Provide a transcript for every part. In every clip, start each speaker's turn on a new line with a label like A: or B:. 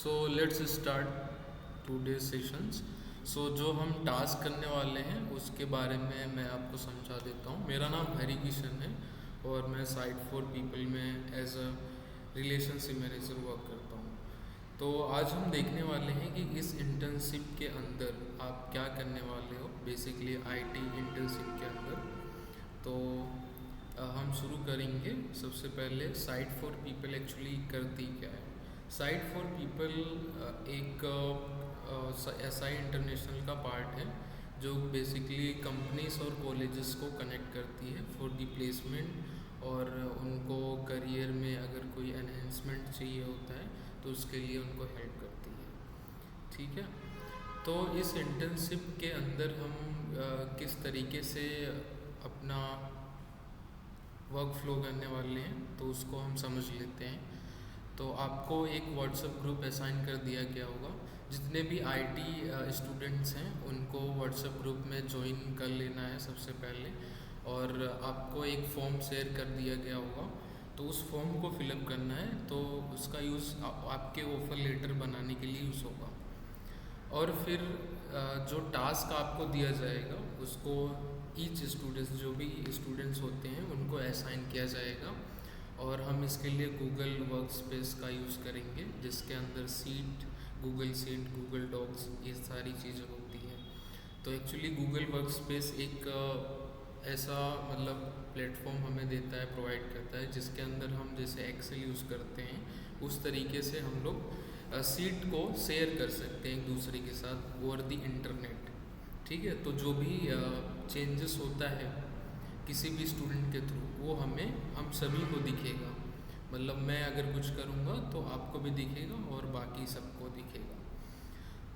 A: So let's start today sessions. So जो हम task करने वाले हैं उसके बारे में मैं आपको समझा देता हूँ। मेरा नाम हरि किशन है और मैं साइट फॉर पीपल में as a relationship manager work करता हूँ। तो आज हम देखने वाले हैं कि इस इंटर्नशिप के अंदर आप क्या करने वाले हो, बेसिकली आईटी इंटर्नशिप के अंदर। तो हम शुरू करेंगे। सबसे पहले साइट फॉर पीपल एक्चुअली करती क्या है। साइट फॉर पीपल एक एसआई इंटरनेशनल का पार्ट है जो बेसिकली कंपनीज और कॉलेजेस को कनेक्ट करती है फॉर द प्लेसमेंट, और उनको करियर में अगर कोई एनहेंसमेंट चाहिए होता है तो उसके लिए उनको हेल्प करती है। ठीक है, तो इस इंटर्नशिप के अंदर हम किस तरीके से अपना वर्क फ्लो करने वाले हैं तो उसको हम समझ लेते हैं। तो आपको एक व्हाट्सएप ग्रुप असाइन कर दिया गया होगा। जितने भी आईटी स्टूडेंट्स हैं उनको व्हाट्सएप ग्रुप में ज्वाइन कर लेना है सबसे पहले, और आपको एक फॉर्म शेयर कर दिया गया होगा तो उस फॉर्म को फिलअप करना है। तो उसका यूज़ आपके ऑफर लेटर बनाने के लिए यूज़ होगा। और फिर जो टास्क आपको दिया जाएगा उसको ईच स्टूडेंट्स, जो भी स्टूडेंट्स होते हैं उनको असाइन किया जाएगा। और हम इसके लिए गूगल वर्क स्पेस का यूज़ करेंगे जिसके अंदर sheet, Google sheet, Google docs, ये सारी चीज़ें होती हैं। तो एक्चुअली गूगल वर्क स्पेस एक ऐसा मतलब प्लेटफॉर्म हमें देता है, प्रोवाइड करता है, जिसके अंदर हम जैसे एक्सेल यूज़ करते हैं उस तरीके से हम लोग सीट को शेयर कर सकते हैं एक दूसरे के साथ ओवर द इंटरनेट। ठीक है, तो जो भी चेंजेस होता है किसी भी स्टूडेंट के थ्रू वो हम सभी को दिखेगा। मतलब मैं अगर कुछ करूँगा तो आपको भी दिखेगा और बाकी सबको दिखेगा।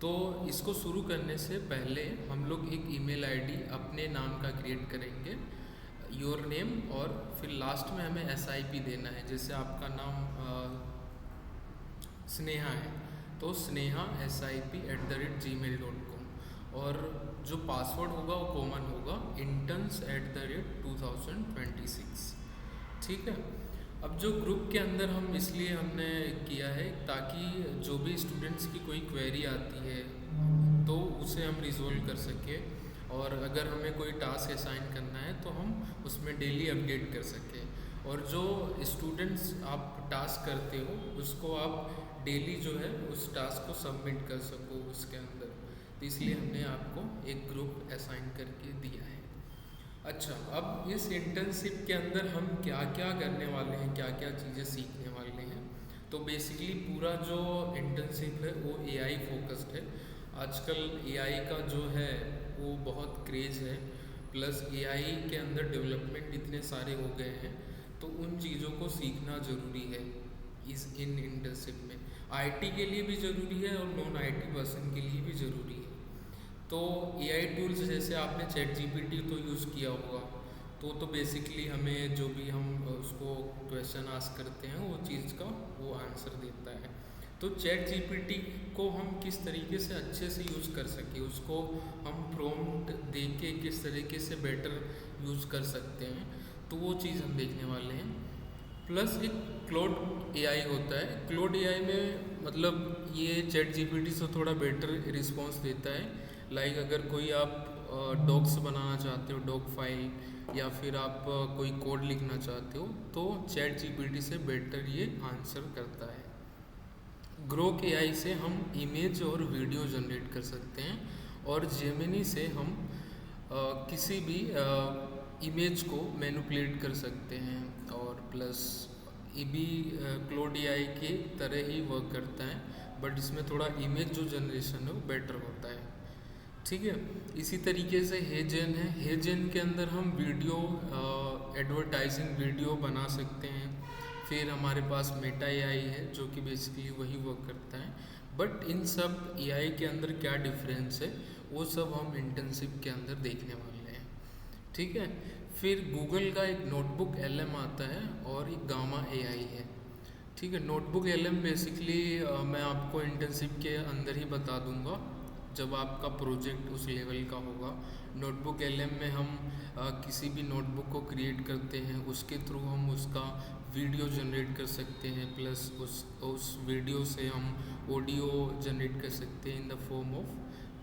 A: तो इसको शुरू करने से पहले हम लोग एक ईमेल आईडी अपने नाम का क्रिएट करेंगे, योर नेम, और फिर लास्ट में हमें SIP देना है। जैसे आपका नाम स्नेहा है तो स्नेहा SIP@gmail.com, और जो पासवर्ड होगा वो कॉमन होगा, interns@2026। ठीक है, अब जो ग्रुप के अंदर हम इसलिए हमने किया है ताकि जो भी स्टूडेंट्स की कोई क्वेरी आती है तो उसे हम रिजोल्व कर सकें, और अगर हमें कोई टास्क असाइन करना है तो हम उसमें डेली अपडेट कर सकें। और जो स्टूडेंट्स आप टास्क करते हो उसको आप डेली जो है उस टास्क को सबमिट कर सको उसके अंदर। तो इसलिए हमने आपको एक ग्रुप असाइन करके दिया है। अच्छा, अब इस इंटर्नशिप के अंदर हम क्या क्या करने वाले हैं, क्या क्या चीज़ें सीखने वाले हैं। तो बेसिकली पूरा जो इंटर्नशिप है वो AI फोकस्ड है। आजकल AI का जो है वो बहुत क्रेज़ है, प्लस AI के अंदर डेवलपमेंट इतने सारे हो गए हैं तो उन चीज़ों को सीखना ज़रूरी है इन इंटर्नशिप में। IT के लिए भी ज़रूरी है और नॉन IT पर्सन के लिए भी ज़रूरी है। तो AI टूल्स जैसे आपने ChatGPT तो यूज़ किया होगा, तो बेसिकली हमें जो भी हम उसको क्वेश्चन आस्क करते हैं वो चीज़ का वो आंसर देता है। तो ChatGPT को हम किस तरीके से अच्छे से यूज़ कर सकें, उसको हम प्रॉम्प्ट दे के किस तरीके से बेटर यूज़ कर सकते हैं, तो वो चीज़ हम देखने वाले हैं। प्लस एक क्लोड AI होता है। क्लोड AI में मतलब ये ChatGPT से थोड़ा बेटर रिस्पॉन्स देता है। लाइक अगर कोई आप डॉक्स बनाना चाहते हो, डॉक फाइल, या फिर आप कोई कोड लिखना चाहते हो तो ChatGPT से बेटर ये आंसर करता है। ग्रोक AI से हम इमेज और वीडियो जनरेट कर सकते हैं, और जेमिनी से हम किसी भी इमेज को मैनिपुलेट कर सकते हैं। और प्लस ये भी क्लोड AI के तरह ही वर्क करता है, बट इसमें थोड़ा इमेज जो जनरेशन है वो बेटर होता है। ठीक है, इसी तरीके से हेजेन है। हेजेन के अंदर हम वीडियो एडवर्टाइजिंग वीडियो बना सकते हैं। फिर हमारे पास मेटा AI है जो कि बेसिकली वही वर्क करता है। बट इन सब AI के अंदर क्या डिफरेंस है वो सब हम इंटर्नशिप के अंदर देखने वाले हैं। ठीक है, फिर गूगल का एक नोटबुक LM आता है और एक गामा AI है। ठीक है, नोटबुक LM बेसिकली मैं आपको इंटर्नशिप के अंदर ही बता दूंगा। जब आपका प्रोजेक्ट उस लेवल का होगा। नोटबुक एलएम में हम किसी भी नोटबुक को क्रिएट करते हैं, उसके थ्रू हम उसका वीडियो जनरेट कर सकते हैं, प्लस उस वीडियो से हम ऑडियो जनरेट कर सकते हैं in the form of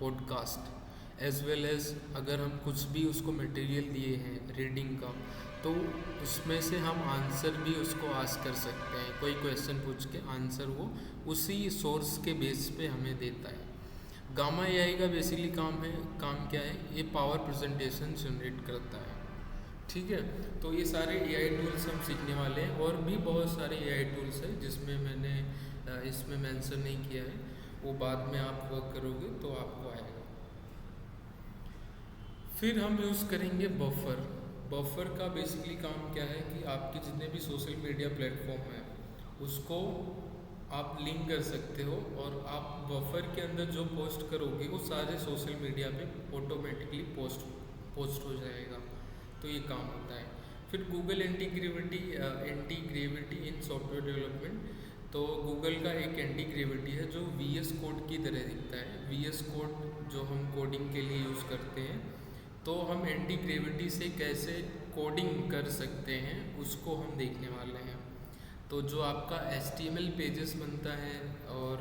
A: podcast. As well as अगर हम कुछ भी उसको मटेरियल दिए हैं रीडिंग का, तो उसमें से हम आंसर भी उसको आस्क कर सकते हैं। कोई क्वेश्चन पूछ के आंसर वो उसी सोर्स के बेस पे हमें देता है। गामा एआई का बेसिकली काम क्या है, ये पावर प्रेजेंटेशन जनरेट करता है। ठीक है, तो ये सारे एआई टूल्स हम सीखने वाले हैं, और भी बहुत सारे एआई टूल्स हैं जिसमें मैंने इसमें मेंशन नहीं किया है, वो बाद में आप वर्क करोगे तो आपको आएगा। फिर हम यूज़ करेंगे बफर। बफर का बेसिकली काम क्या है कि आपके जितने भी सोशल मीडिया प्लेटफॉर्म हैं उसको आप लिंक कर सकते हो, और आप बफर के अंदर जो पोस्ट करोगे वो सारे सोशल मीडिया पे ऑटोमेटिकली पोस्ट हो जाएगा। तो ये काम होता है। फिर गूगल एंटी ग्रेविटी इन सॉफ्टवेयर डेवलपमेंट। तो गूगल का एक एंटी ग्रेविटी है जो VS कोड की तरह दिखता है। VS कोड जो हम कोडिंग के लिए यूज़ करते हैं, तो हम एंटी ग्रेविटी से कैसे कोडिंग कर सकते हैं उसको हम देखने वाले हैं। तो जो आपका HTML पेजेस बनता है, और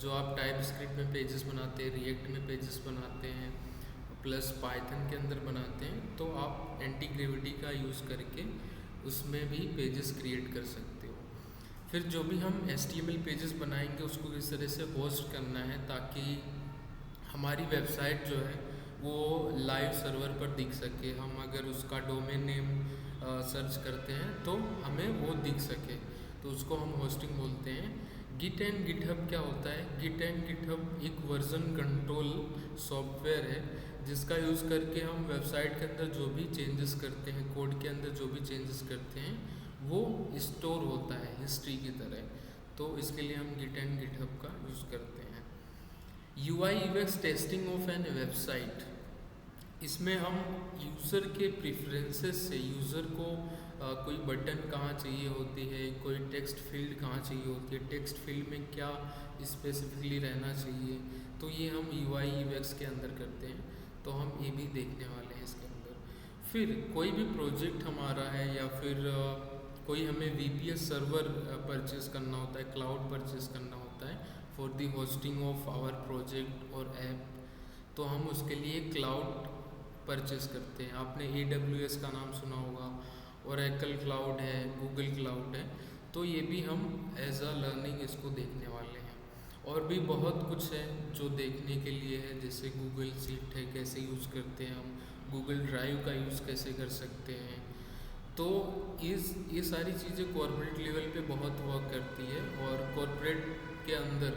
A: जो आप टाइपस्क्रिप्ट में पेजेस बनाते हैं, रिएक्ट में पेजेस बनाते हैं, प्लस पाइथन के अंदर बनाते हैं, तो आप एंटी ग्रेविटी का यूज़ करके उसमें भी पेजेस क्रिएट कर सकते हो। फिर जो भी हम HTML पेजेस बनाएंगे उसको किस तरह से होस्ट करना है ताकि हमारी वेबसाइट जो है वो लाइव सर्वर पर दिख सके। हम अगर उसका डोमेन नेम सर्च करते हैं तो हमें वो दिख सके, तो उसको हम होस्टिंग बोलते हैं। गिट एंड गिटहब क्या होता है? गिट एंड गिटहब एक वर्जन कंट्रोल सॉफ्टवेयर है जिसका यूज़ करके हम वेबसाइट के अंदर जो भी चेंजेस करते हैं, कोड के अंदर जो भी चेंजेस करते हैं, वो स्टोर होता है हिस्ट्री की तरह। तो इसके लिए हम गिट एंड गिटहब का यूज़ करते हैं। UI UX testing of an website. इसमें हम यूज़र के प्रेफरेंसेस से यूज़र को कोई बटन कहाँ चाहिए होती है, कोई टेक्स्ट फील्ड कहाँ चाहिए होती है, टेक्स्ट फील्ड में क्या स्पेसिफिकली रहना चाहिए, तो ये हम UI UX के अंदर करते हैं। तो हम ये भी देखने वाले हैं इसके अंदर। फिर कोई भी प्रोजेक्ट हमारा है या फिर कोई हमें VPS सर्वर परचेस करना होता है, क्लाउड परचेस करना होता है for the hosting of our project और ऐप, तो हम उसके लिए क्लाउड परचेस करते हैं। आपने AWS का नाम सुना होगा, ओरेकल क्लाउड है, गूगल क्लाउड है, तो ये भी हम एज अ लर्निंग इसको देखने वाले हैं। और भी बहुत कुछ है जो देखने के लिए है, जैसे गूगल शीट है, कैसे यूज़ करते हैं हम, गूगल ड्राइव का यूज़ कैसे कर सकते हैं। तो ये सारी चीज़ें कॉर्पोरेट लेवल पे बहुत वर्क करती है, और कॉर्पोरेट के अंदर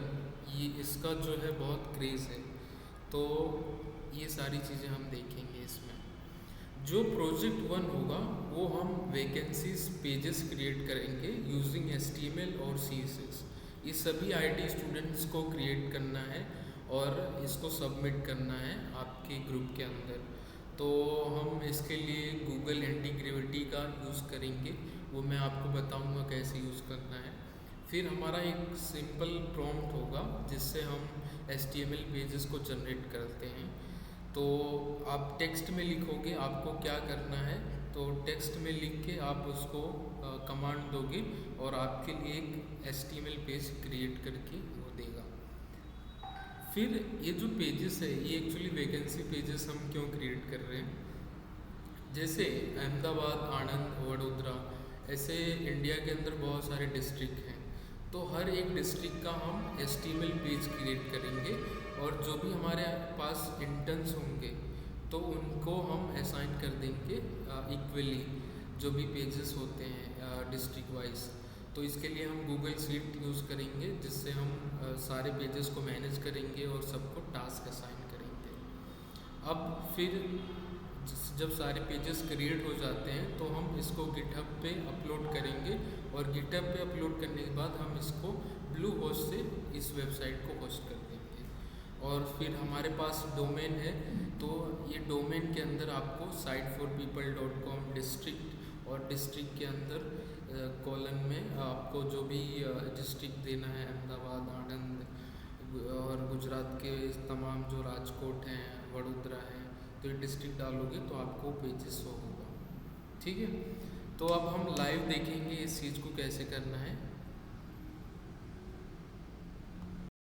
A: ये इसका जो है बहुत क्रेज़ है। तो ये सारी चीज़ें हम देखेंगे इसमें। जो प्रोजेक्ट 1 होगा वो हम वैकेंसीज पेजेस क्रिएट करेंगे यूजिंग HTML और CSS। ये सभी IT स्टूडेंट्स को क्रिएट करना है और इसको सबमिट करना है आपके ग्रुप के अंदर। तो हम इसके लिए गूगल एंटी ग्रेविटी का यूज़ करेंगे, वो मैं आपको बताऊंगा कैसे यूज़ करना है। फिर हमारा एक सिंपल प्रॉम्प्ट होगा जिससे हम HTML पेजेस को जनरेट करते हैं। तो आप टेक्स्ट में लिखोगे आपको क्या करना है, तो टेक्स्ट में लिख के आप उसको कमांड दोगे और आपके लिए एक HTML पेज क्रिएट करके वो देगा। फिर ये जो पेजेस है ये एक्चुअली वैकेंसी पेजेस हम क्यों क्रिएट कर रहे हैं, जैसे अहमदाबाद, आनंद, वडोदरा, ऐसे इंडिया के अंदर बहुत सारे डिस्ट्रिक्ट हैं, तो हर एक डिस्ट्रिक्ट का हम HTML पेज क्रिएट करेंगे, और जो भी हमारे पास इंटर्न्स होंगे तो उनको हम असाइन कर देंगे इक्वली जो भी पेजेस होते हैं डिस्ट्रिक्ट वाइज। तो इसके लिए हम गूगल शीट यूज़ करेंगे जिससे हम सारे पेजेस को मैनेज करेंगे और सबको टास्क असाइन करेंगे। अब फिर जब सारे पेजेस क्रिएट हो जाते हैं तो हम इसको गिटहब पे अपलोड करेंगे, और गिटहब पे अपलोड करने के बाद हम इसको ब्लू होस्ट से इस वेबसाइट को होस्ट कर देंगे। और फिर हमारे पास डोमेन है, तो ये डोमेन के अंदर आपको siteforpeople.com डिस्ट्रिक्ट, और डिस्ट्रिक्ट के अंदर कॉलन में आपको जो भी डिस्ट्रिक्ट देना है, अहमदाबाद, आनंद, और गुजरात के तमाम जो राजकोट हैं, वडोदरा हैं, तो ये डिस्ट्रिक्ट डालोगे तो आपको पेजेस शो होगा। ठीक है, तो अब हम लाइव देखेंगे इस चीज़ को कैसे करना है।